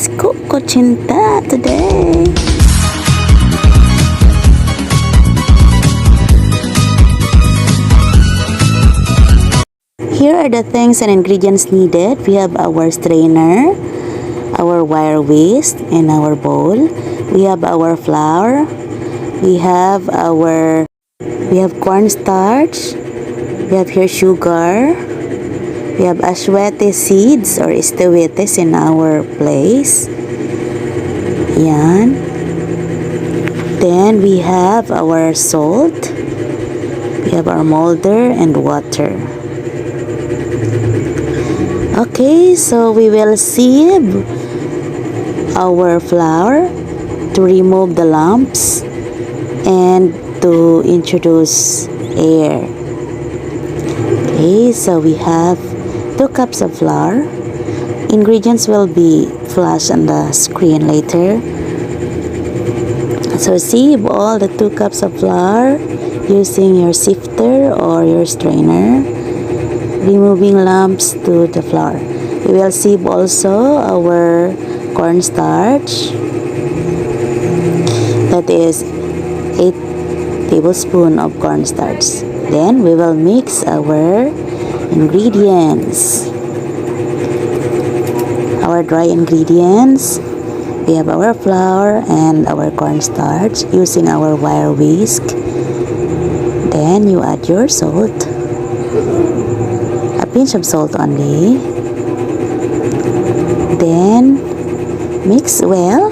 let's cook Kutsinta today. Here are the things and ingredients needed. We have our strainer, our wire whisk, and our bowl. We have our flour. We have cornstarch. We have here sugar. We have ashwete seeds or istawetes in our place. Yan. Then we have our salt. We have our molder and water. Okay, so we will sieve our flour to remove the lumps and to introduce air. Okay, so we have 2 cups of flour. Ingredients will be flashed on the screen later. So sieve all the 2 cups of flour using your sifter or your strainer, removing lumps to the flour. We will sieve also our cornstarch. That is 8 tablespoons of cornstarch. Then we will mix our ingredients. Our dry ingredients. We have our flour and our cornstarch using our wire whisk. Then you add your salt. A pinch of salt only. Then mix well.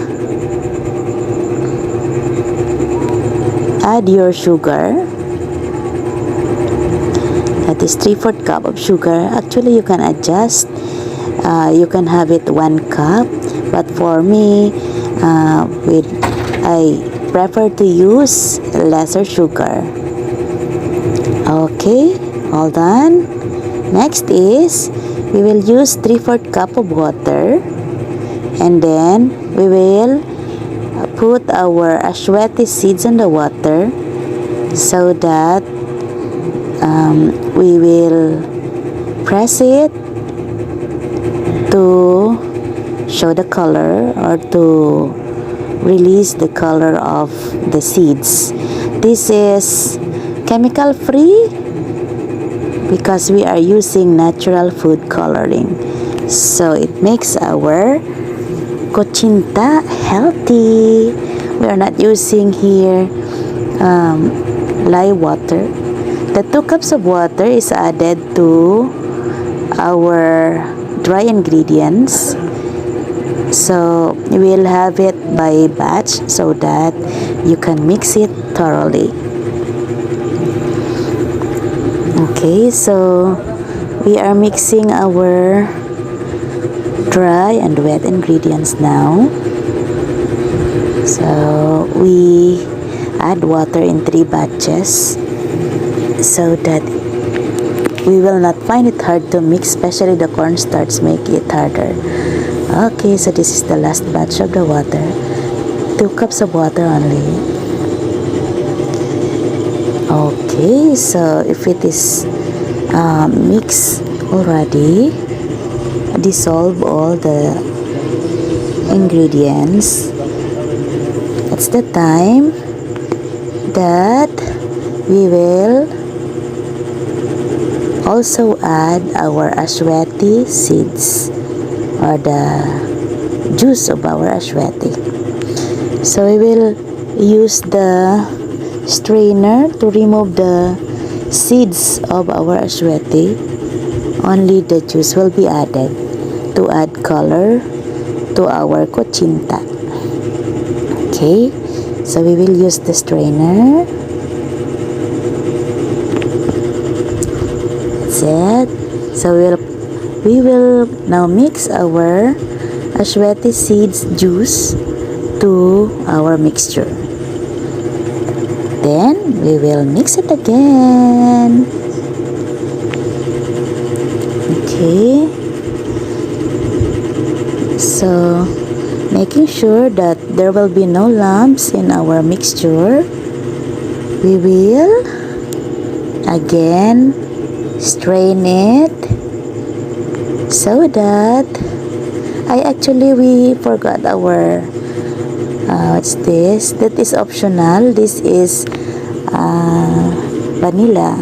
Add your sugar. That is 3/4 cup of sugar. Actually, you can adjust. You can have it 1 cup. But for me, I prefer to use lesser sugar. Okay, all done. Next is, we will use 3/4 cup of water. And then, we will put our ashwete seeds in the water so that we will press it to show the color or to release the color of the seeds. This is chemical free because we are using natural food coloring, so it makes our Kutsinta healthy. We are not using here live water. The 2 cups of water is added to our dry ingredients. So we'll have it by batch so that you can mix it thoroughly. Okay, so we are mixing our dry and wet ingredients now. So we add water in 3 batches so that we will not find it hard to mix, especially the cornstarch make it harder. Okay, so this is the last batch of the water. 2 cups of water only. Okay, so if it is mixed already, dissolve all the ingredients. It's the time that we will also add our ashwete seeds or the juice of our ashwete. So we will use the strainer to remove the seeds of our ashwete. Only the juice will be added to add color to our Kutsinta. Okay, so we will use the strainer. That's it. So we will now mix our ashwete seeds juice to our mixture. Then we will mix it again. Okay, so making sure that there will be no lumps in our mixture, we will again strain it so that We forgot our what's this? That is optional. This is vanilla,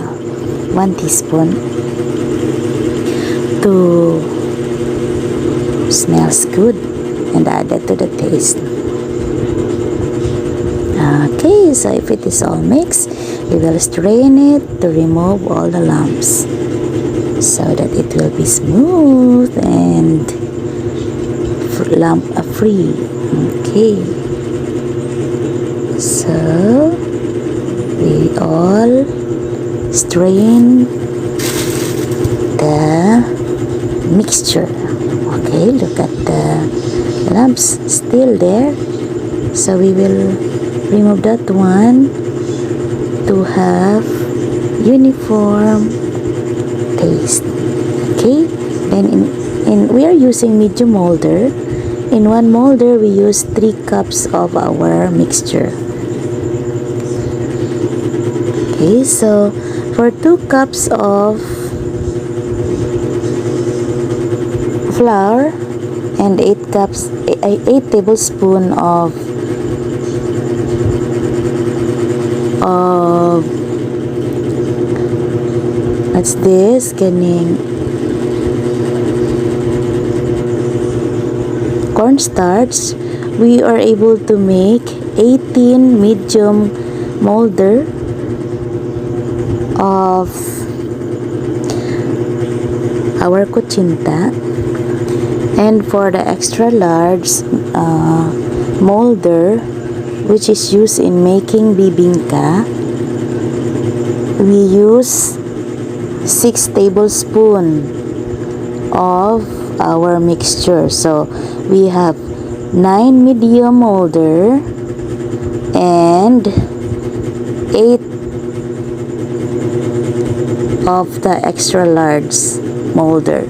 1 teaspoon, to smells good, and add that to the taste. Okay, so if it is all mixed, we will strain it to remove all the lumps so that it will be smooth and lump free. Okay, so we all strain the mixture. Okay, look at the lumps still there, so we will remove that one to have uniform taste. Okay, then in we are using medium molder. In one molder we use 3 cups of our mixture. Okay, so for 2 cups of flour and 8 tablespoons of what's this? Cornstarch, we are able to make 18 medium molder of our Kutsinta. And for the extra large molder, which is used in making bibingka, we use 6 tablespoons of our mixture. So we have 9 medium molder and 8 of the extra large molder.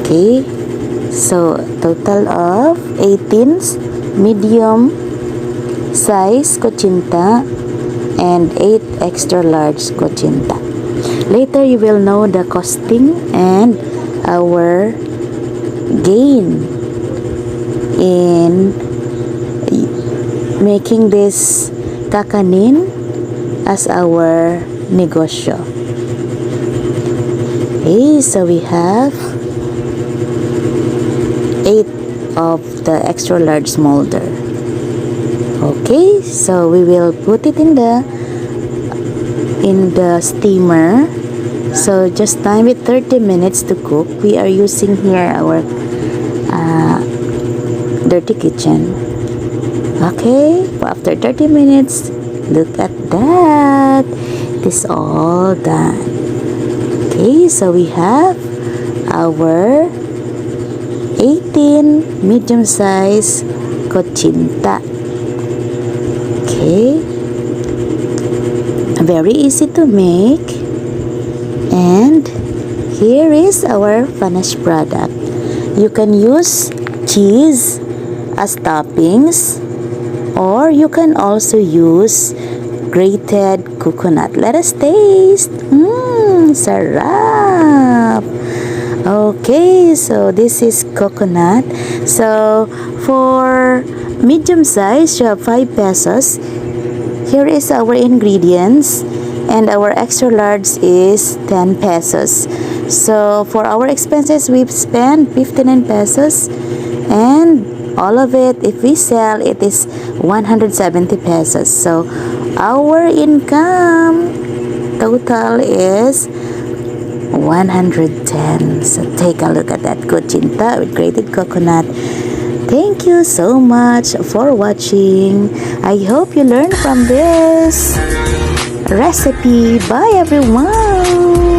Okay, so total of 18 medium size Kutsinta and 8 extra large Kutsinta. Later you will know the costing and our gain in making this kakanin as our negosyo. Okay, so we have 8 of the extra large molder. Okay, so we will put it in the steamer. So just time it 30 minutes to cook. We are using here our dirty kitchen. Okay, after 30 minutes, look at that, it is all done. Okay, so we have our 18 medium size Kutsinta. Okay, very easy to make. And here is our finished product. You can use cheese as toppings, or you can also use grated coconut. Let us taste. Sarap. Okay, so this is coconut. So for medium size, you have 5 pesos. Here is our ingredients, and our extra large is 10 pesos. So for our expenses, we've spent 59 pesos, and all of it, if we sell, it is 170 pesos. So our income total is 110. So take a look at that Kutsinta with grated coconut. Thank you so much for watching. I hope you learned from this recipe. Bye everyone.